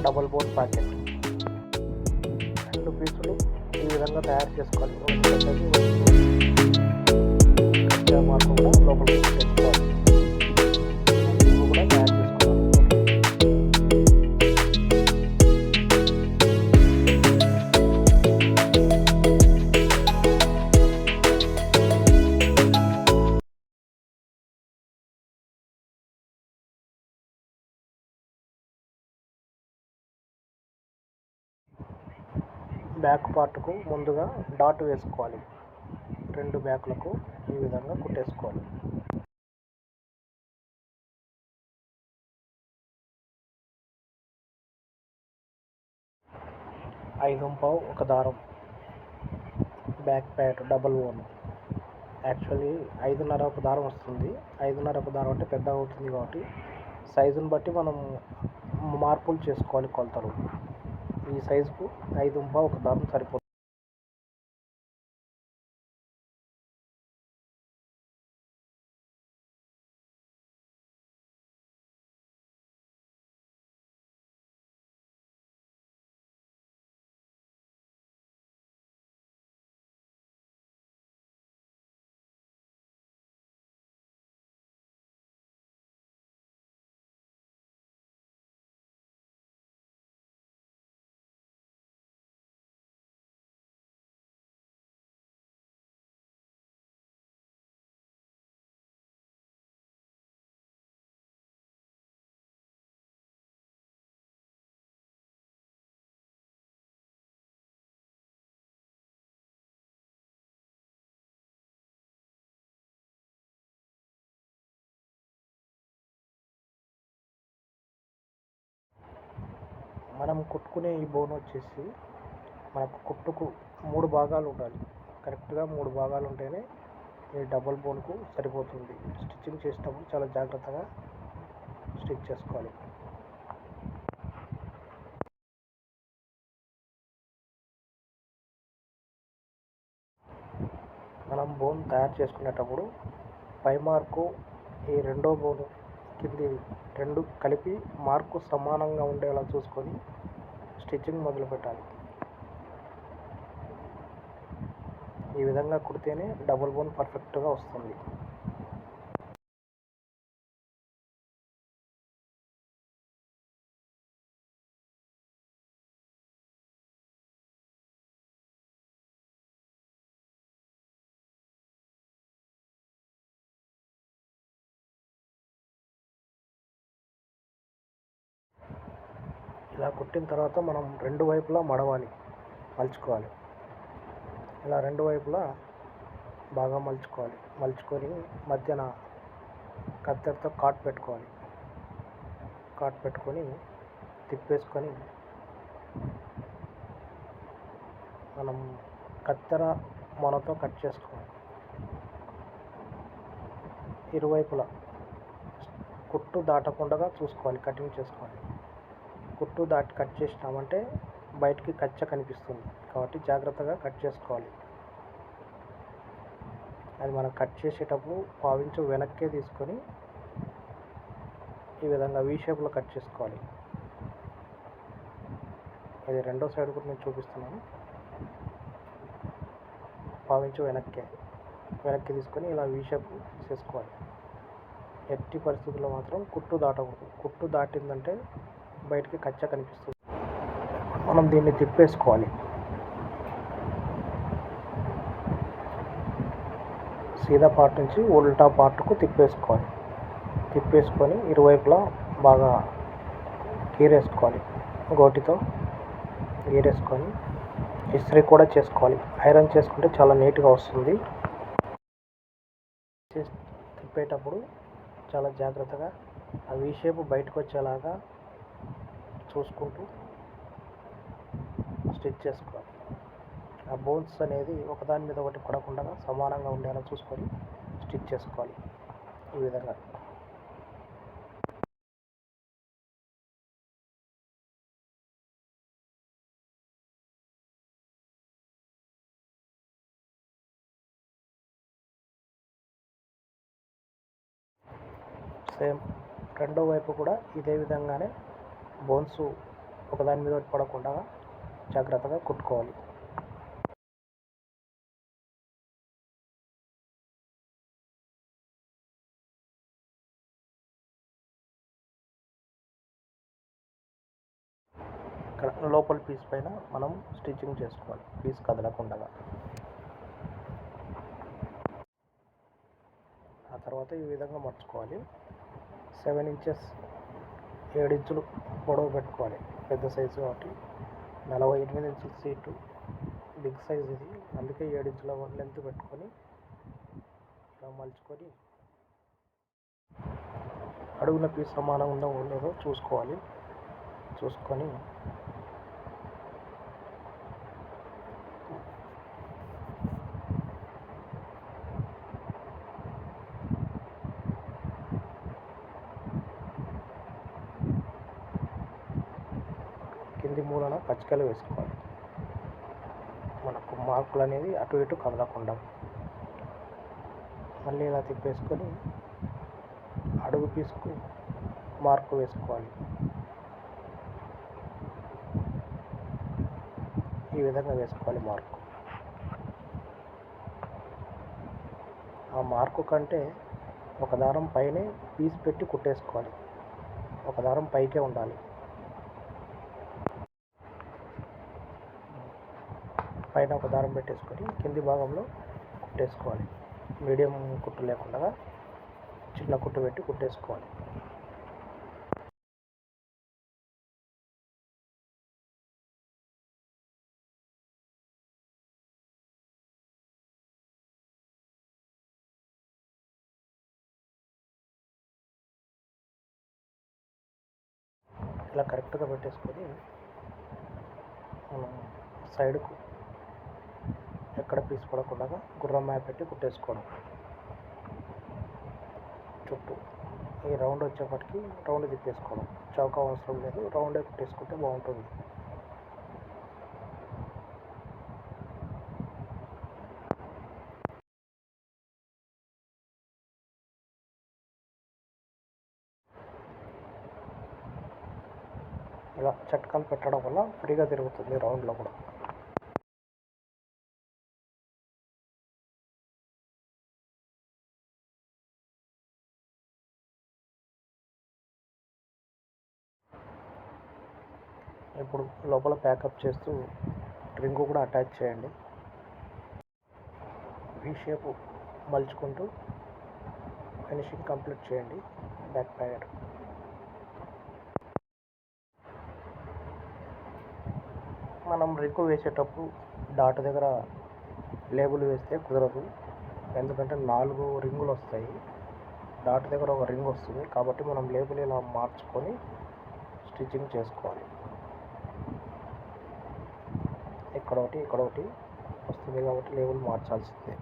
Double bone packet 2 పీసులు ఈ విధంగా తయారు చేసుకోవాలి. మార్కుండా లోపలికి తెచ్చుకోవాలి. ఇవి కూడా తయారు చేసుకోవాలి. బ్యాక్ పార్ట్కు ముందుగా డాట్ వేసుకోవాలి. 2 బ్యాకులకు ఈ విధంగా కుట్టేసుకోవాలి. 5 ఒక దారం back pad double own. Actually 5.5 ఒక దారం వస్తుంది. 5.5 ఒక దారం అంటే పెద్దగా అవుతుంది కాబట్టి సైజుని బట్టి మనం మార్పులు చేసుకోవాలి కొలతలు. ఈ సైజుకు 5 ఒక దారం సరిపోతుంది. మనం కుట్టుకునే ఈ బోన్ వచ్చేసి మనకు కుట్టుకు 3 భాగాలు ఉండాలి. కరెక్ట్గా 3 భాగాలు ఉంటేనే ఈ డబుల్ బోన్కు సరిపోతుంది. స్టిచ్చింగ్ చేసేటప్పుడు చాలా జాగ్రత్తగా స్టిచ్ చేసుకోవాలి. మనం బోన్ తయారు చేసుకునేటప్పుడు పై మార్కు ఈ రెండో బోను కింది 2 కలిపి మార్కు సమానంగా ఉండేలా చూసుకొని స్టిచ్చింగ్ మొదలు పెట్టాలి. ఈ విధంగా కుడితేనే డబుల్ బోన్ పర్ఫెక్ట్గా వస్తుంది. ఇలా కుట్టిన తర్వాత మనం 2 వైపులా మలుచుకోవాలి. ఇలా 2 వైపులా బాగా మలుచుకొని మధ్యన కత్తెరతో కాట్ పెట్టుకొని తిప్పేసుకొని మనం కత్తెర మొనతో కట్ చేసుకోవాలి. ఇరువైపులా కుట్టు దాటకుండా చూసుకోవాలి, కటింగ్ చేసుకోవాలి. కుట్టు దాటి కట్ చేసినామంటే బయటికి కచ్చ కనిపిస్తుంది కాబట్టి జాగ్రత్తగా కట్ చేసుకోవాలి. అది మనం కట్ చేసేటప్పుడు పావించు వెనక్కే తీసుకొని ఈ విధంగా వీ షేప్లో కట్ చేసుకోవాలి. ఇది రెండో సైడ్ కూడా నేను చూపిస్తున్నాను. పావించు వెనక్కి తీసుకొని ఇలా వీ షేప్ చేసుకోవాలి. ఎట్టి పరిస్థితుల్లో మాత్రం కుట్టు దాటకూడదు. కుట్టు దాటిందంటే బయటికి కచ్చ కనిపిస్తుంది. మనం దీన్ని తిప్పేసుకోవాలి. సీదా పార్ట్ నుంచి ఉల్టా పార్ట్కు తిప్పేసుకొని ఇరువైపులా బాగా గీరేసుకోవాలి. గోటితో గీరేసుకొని ఇస్త్రీ కూడా చేసుకోవాలి. ఐరన్ చేసుకుంటే చాలా నీట్గా వస్తుంది. తిప్పేటప్పుడు చాలా జాగ్రత్తగా ఆ వీ షేప్ బయటకు వచ్చేలాగా చూసుకుంటూ స్టిచ్ చేసుకోవాలి. ఆ బోన్స్ అనేది ఒకదాని మీద ఒకటి పడకుండా సమానంగా ఉండేలా చూసుకొని స్టిచ్ చేసుకోవాలి. ఈ విధంగా సేమ్ రెండో వైపు కూడా ఇదే విధంగానే బోన్స్ ఒకదాని మీద ఒకటి పడకుండా జాగ్రత్తగా కుట్టుకోవాలి. ఇక్కడ లోపల పీస్ పైన మనం స్టిచ్చింగ్ చేసుకోవాలి, పీస్ కదలకుండా. ఆ తర్వాత ఈ విధంగా మర్చుకోవాలి. 7 ఇంచెస్ 7 ఇంచులు పొడవు పెట్టుకోవాలి, పెద్ద సైజు కాబట్టి. 48 ఇంచుల సీటు బిగ్ సైజ్ ఇది, అందుకే 7 ఇంచుల లెంత్ పెట్టుకొని ఇలా మలుచుకొని అడుగున పీస్ సమానంగా ఉందో లేదో చూసుకొని కింది మూలన పచ్చికలు వేసుకోవాలి, మనకు మార్కులు అనేది అటు ఇటు కదలకుండా. మళ్ళీ ఇలా తిప్పేసుకొని అడుగు పీసుకు మార్కు వేసుకోవాలి. ఈ విధంగా వేసుకోవాలి మార్కు. ఆ మార్కు కంటే ఒక దారం పైనే పీస్ పెట్టి కుట్టేసుకోవాలి, ఒక దారం పైకే ఉండాలి. పైన ఒక దారం పెట్టేసుకొని కింది భాగంలో కుట్టేసుకోవాలి. మీడియం కుట్టు లేకుండా చిన్న కుట్టు పెట్టి కుట్టేసుకోవాలి. ఇలా కరెక్ట్గా పెట్టేసుకొని మనం సైడ్కు ఎక్కడ పీస్ పడకుండా గుర్రం మ్యాప్ పెట్టి కుట్టేసుకోవడం. చుట్టూ ఈ రౌండ్ వచ్చేప్పటికి రౌండ్ తిప్పేసుకోవడం, చౌక అవసరం లేదు, రౌండే కుట్టేసుకుంటే బాగుంటుంది. ఇలా చట్కాలు పెట్టడం వల్ల ఫ్రీగా తిరుగుతుంది రౌండ్లో కూడా. ఇప్పుడు లోపల ప్యాకప్ చేస్తూ రింగు కూడా అటాచ్ చేయండి. వీ షేప్ మలుచుకుంటూ ఫినిషింగ్ కంప్లీట్ చేయండి బ్యాక్ ప్యాడ్. మనం రింగు వేసేటప్పుడు డాట్ దగ్గర లేబుల్ వేస్తే కుదరదు, ఎందుకంటే 4 రింగులు వస్తాయి, డాట్ దగ్గర ఒక రింగ్ వస్తుంది. కాబట్టి మనం లేబుల్ ఇలా మార్చుకొని స్టిచ్చింగ్ చేసుకోవాలి. ఇక్కడ ఒకటి వస్తుంది కాబట్టి లేబుల్ మార్చాల్సిందే.